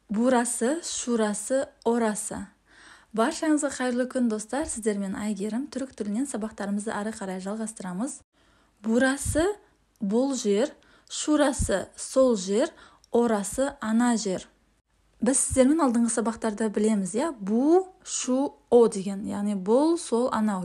Бурасы, шурасы, орасы. Баршаңызға қайырлы күн, достар. Сіздермен Айгерім. Түрік тілінен сабақтарымызды ары қарай жалғастырамыз. Бурасы бұл жер, шурасы сол жер, орасы ана жер. Біз сіздермен алдыңғы сабақтарда білеміз, бу, шу, о деген, яғни бұл, сол, анау,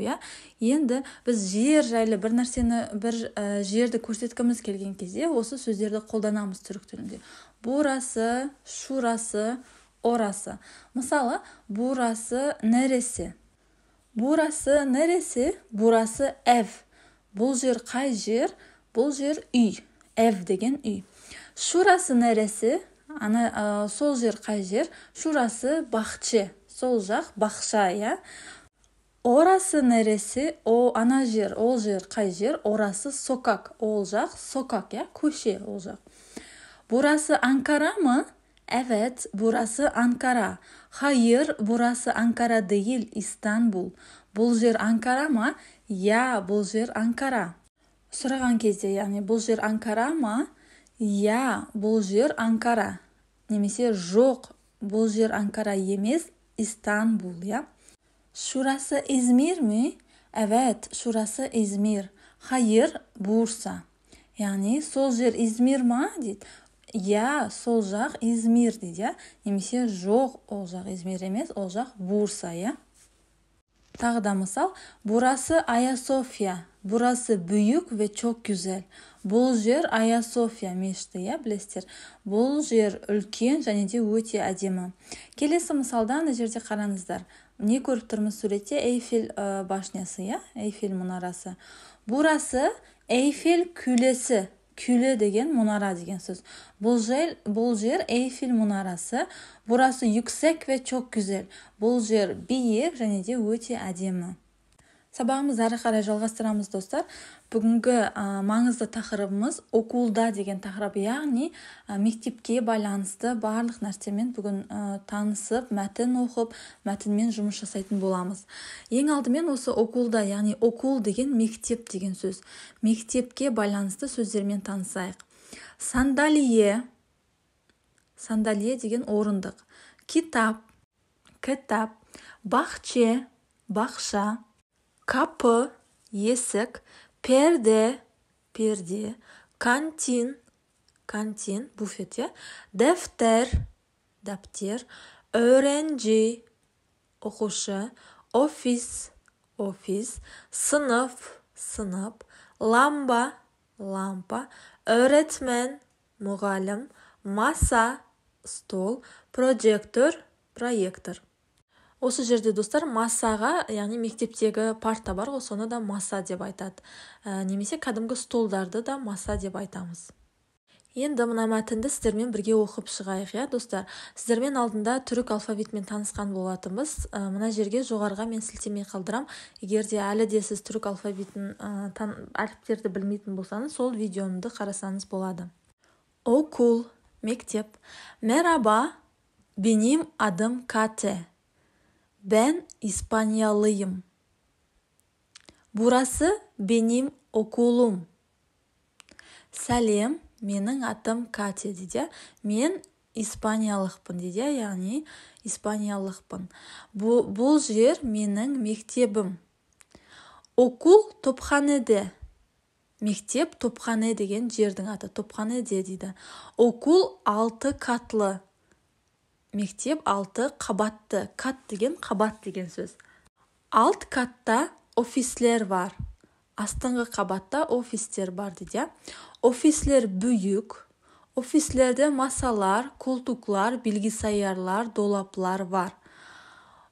Енді біз жер жайлы бір нәрсені, бір жерді көрсеткіміз келген кезде осы сөздерді қолданамыз түрік тілінде. Бурасы, шурасы, орасы. Мысалы, бурасы нересі? Бурасы нересі? Бурасы эв. Бұл жер қай жер? Бұл жер үй. Эв деген үй. Шурасы нересі? Сол жер қай жер? Шурасы бақче. Сол жақ бақша, Орасы нересі? Ана жер, ол жер қай жер? Орасы сокак. Ол жақ сокак, көше ол жақ. Burası Ankara mı? Evet, burası Ankara. Hayır, burası Ankara değil, İstanbul. Бұл жер Ankara mı? Ya, бұл жер Ankara. Сұраған кезде, яғни бұл жер Ankara mı? Ya, бұл жер Ankara. Немесе жоқ, бұл жер Ankara емес, İstanbul, Şurası İzmir mi? Evet, şurası İzmir. Hayır, Bursa. Yani сол жер İzmir mi? Дейді. Ya, сол жақ İzmir дейді, Немесе жоқ, ол жақ İzmir емес, ол жақ Bursa, Тағы да мысал, burası Ayasofya. Burası büyük ve çok güzel. Бұл жер Ayasofya мешіті, білесіздер. Бұл жер үлкен және де өте әдемі. Келесі мысалдан жерде қараңыздар. Не көріп тұрмыз суретте? Эйфель башнясы, Эйфель мұнарасы. Burası Эйфель күлесі. Күлі деген мұнара деген сөз. Бұл жер Эйфель мұнарасы. Burası yüksek ve çok güzel. Бұл жер биік және де өте әдемі. Сабағымызды ары қарай жалғастырамыз, достар. Бүгінгі маңызды тақырыбымыз окулда деген тақырып, яғни мектепке байланысты барлық нәрсемен бүгін танысып, мәтін оқып, мәтінмен жұмыс жасайтын боламыз. Ең алдымен осы окулда, яғни окул деген мектеп деген сөз. Мектепке байланысты сөздермен танысайық. Сандалие деген орындық. Китап, бақче, бақша. Kapı, есік, перде, кантин, буфет, дәптер, öğrenci, оқушы, офис, сынып, ламба, öğretmen, мұғалім, маса, стол, проектор. Осы жерде, достар, масаға, яғни мектептегі парта бар, соны да маса деп айтады. Немесе кәдімгі столдарды да маса деп айтамыз. Енді мына мәтінді сіздермен бірге оқып шығайық, достар. Сіздермен алдында түрік алфавитімен танысқан болатынбыз. Мына жерге жоғарыға мен сілтеме қалдырам. Егер де әлі де сіз түрік алфавитін әріптерді білмейтін болсаңыз, сол видеомды қарасаңыз болады. Окул, мектеп. Merhaba, benim adım Kate. Ben İspanyalıyım. Burası benim okulum. Сәлем, менің атым Катя дейді. Мен испаниялықпын дейді, яғни испаниялықпын. Бұл жер менің мектебім. Окул топханеде. Мектеп топхане деген жердің аты. Топханеде дейді. Окул 6 катлы. Мектеп 6 қабатты. Кат деген қабат деген сөз. Alt катта офислер бар. Астыңғы қабатта офистер бар дейді. Офислер büyük. Офислерде масалар, koltuklar, bilgisayarlar, dolaplar var.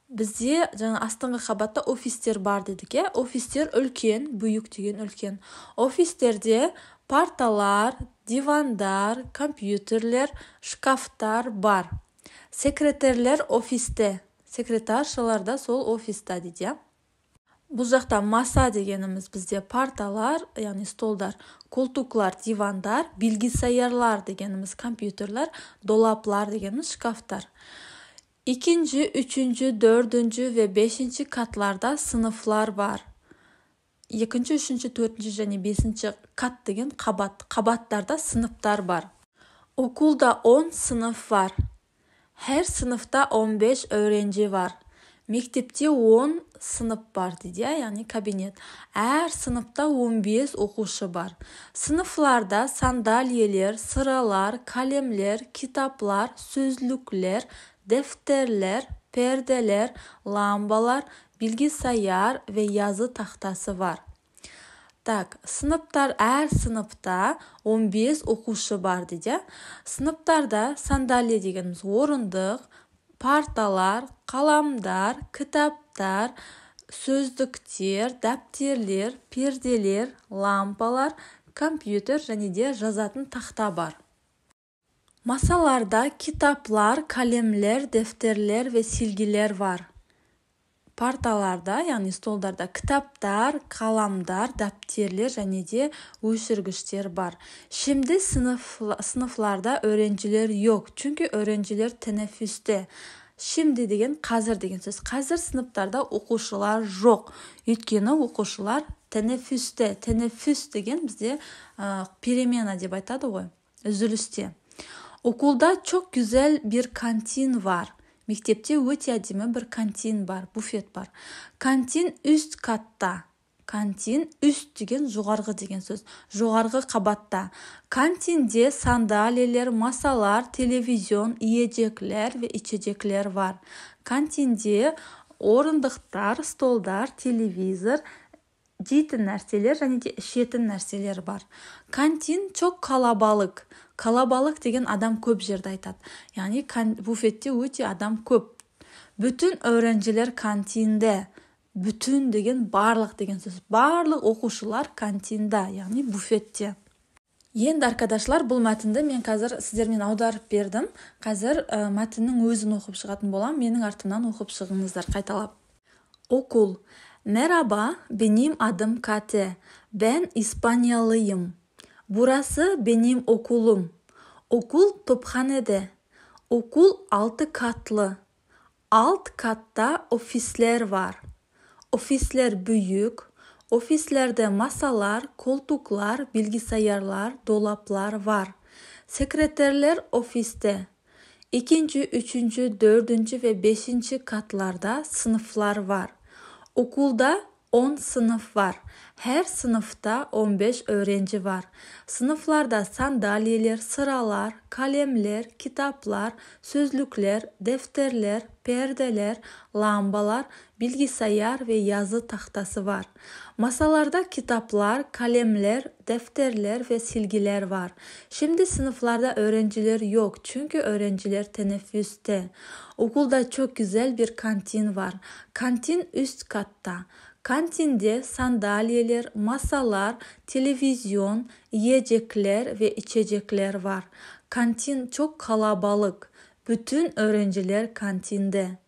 Бізде астыңғы қабатта офистер бар дедік, Офистер үлкен, büyük деген үлкен. Офистерде парталар, дивандар, компьютерлер, шкафтар бар. Секретерлер офисте. Секретаршалар да сол офиста дейді. Бұл жақта маса дегеніміз бізде парталар, яғни столдар, колтуклар, дивандар, bilgisayarlar дегеніміз компьютерлер, долаплар дегеніміз шкафтар. İkinci, üçüncü, dördüncü ve beşinci katlarda sınıflar var. Екінші, үшінші, төртінші және бесінші кат деген қабат. Қабаттарда сыныптар бар. Okulda 10 sınıf var. Her sınıfta 15 öğrenci var. Mektepte 10 sınıf var dedi ya, yani kabinet. Her sınıfta 15 okuşu var. Sınıflarda sandalyeler, sıralar, kalemler, kitaplar, sözlükler, defterler, perdeler, lambalar, bilgisayar ve yazı tahtası var. Sınıflar, her sınıfta 15 okuşu var dedi. Sınıflarda sandalye degenimiz orunduk, partalar, kalamlar, kitaplar, sözlükler, dafterler, perdeler, lampalar, kompüter және de жазатын tahta var. Masalarda kitaplar, kalemler, defterler ve silgiler var. Partalarda, yani stollarda kitaplar, kalamlar, dafterler және de өшіргіштер var. Şimdi sınıflarda öğrenciler yok. Çünkü öğrenciler teneffüste. Şimdi degen қазір деген сөз. Қазір sınıflarda оқушылар жоқ. Өйткені оқушылар teneffüste. Teneffüs деген bizde перемена деп айтады ғой. Üzülüste. Okulda çok güzel bir kantin var. Mektepте өте әдемі bir kantin бар, буфет бар. Kantin üst katta. Kantin üst деген жоғарғы деген сөз. Жоғарғы қабатта. Kantinde sandalyeler, masalar, televizyon, yiyecekler ve içecekler var. Kantinde orundықтар, stolдар, televizor, жейтін нәрселер және де ішетін нәрселер бар. Kantин çok kalabalık. Kalabalık деген адам көп жерді айтады. Yani буфетте өте адам көп. Bütün öğrenciler kantinde. Bütün деген барлық деген сөз. Барлық оқушылар kantinde, yani буфетте. Енді arkadaşlar, бұл мәтінді мен қазір сіздермен аударып бердім. Қазір мәтіннің өзін оқып шығатын болам. Менің артымнан оқып шығыңыздар қайталап. Okul. Merhaba, benim adım Kate. Ben İspanyalıyım. Burası benim okulum. Okul tophanede. Okul 6 katlı. Alt katta ofisler var. Ofisler büyük. Ofislerde masalar, koltuklar, bilgisayarlar, dolaplar var. Sekreterler ofiste. 2., 3., 4. ve 5. katlarda sınıflar var. Okulda 10 sınıf var. Her sınıfta 15 öğrenci var. Sınıflarda sandalyeler, sıralar, kalemler, kitaplar, sözlükler, defterler, perdeler, lambalar, bilgisayar ve yazı tahtası var. Masalarda kitaplar, kalemler, defterler ve silgiler var. Şimdi sınıflarda öğrenciler yok çünkü öğrenciler teneffüste. Okulda çok güzel bir kantin var. Kantin üst katta. Kantinde sandalyeler, masalar, televizyon, yiyecekler ve içecekler var. Kantin çok kalabalık. Bütün öğrenciler kantinde.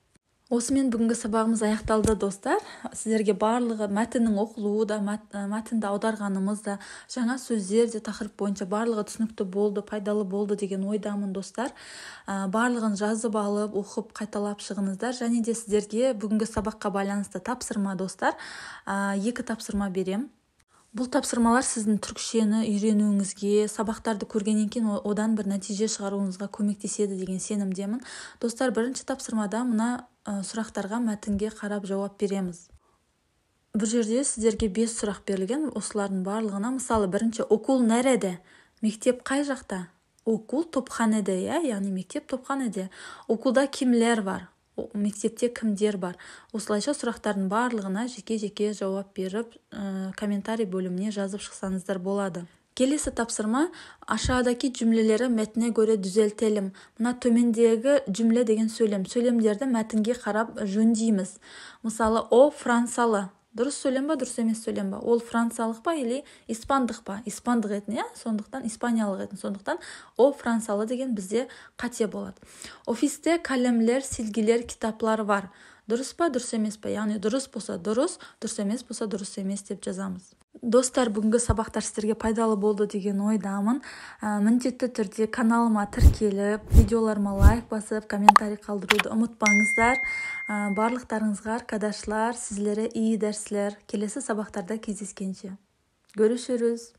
Осымен бүгінгі сабағымыз аяқталды, достар. Сіздерге барлығы мәтіннің оқылуы да, мәтінді аударғанымыз да, жаңа сөздер де тақырып бойынша барлығы түсінікті болды, пайдалы болды деген ойдамын, достар. Барлығын жазып алып, оқып, қайталап шығыңыздар. Және де сіздерге бүгінгі сабаққа байланысты тапсырма, достар. 2 тапсырма берем. Бұл тапсырмалар сіздің түркішені үйренуіңізге, сабақтарды көргеннен кейін одан бір нәтиже шығаруыңызға көмектеседі деген сенімдемін. Достар, бірінші тапсырмада мына сұрақтарға мәтінге қарап жауап береміз. Бұл жерде сіздерге 5 сұрақ берілген. Осылардың барлығына, мысалы, бірінші, окул нәреде? Мектеп қай жақта? Окул топханеде, яғни мектеп топханеде. Окулда кімлер бар? Мектепте кімдер бар? Осылайша сұрақтардың барлығына жеке-жеке жауап беріп, комментарий бөліміне жазып шықсаңыздар болады. Келесі тапсырма, aşağıdaki cümleleri metne göre düzeltelim. Мына төмендегі cümle деген сөйлем. Сөйлемдерді мәтінге қарап жөндейміз. Мысалы, о францалы. Дұрыс сөйлем ба, дұрыс емес сөйлем ба? Ол францалық па, или испандық па? Испандық етін, сондықтан испаниялық етін. Сондықтан о францалы деген бізде қате болады. Офисте калемлер, силгилер, китаплар бар. Дұрыс па, дұрыс емес па? Яғни дұрыс болса дұрыс, дұрыс емес болса дұрыс емес деп жазамыз. Достар, бүгінгі сабақтар сіздерге пайдалы болды деген ойдамын. Міндетті түрде каналыма тіркеліп, видеоларыма лайк басып, комментарий қалдыруды ұмытпаңыздар. Барлықтарыңызға arkadaşlar, sizlere iyi dersler. Келесі сабақтарда кездескенше. Görüşürüz.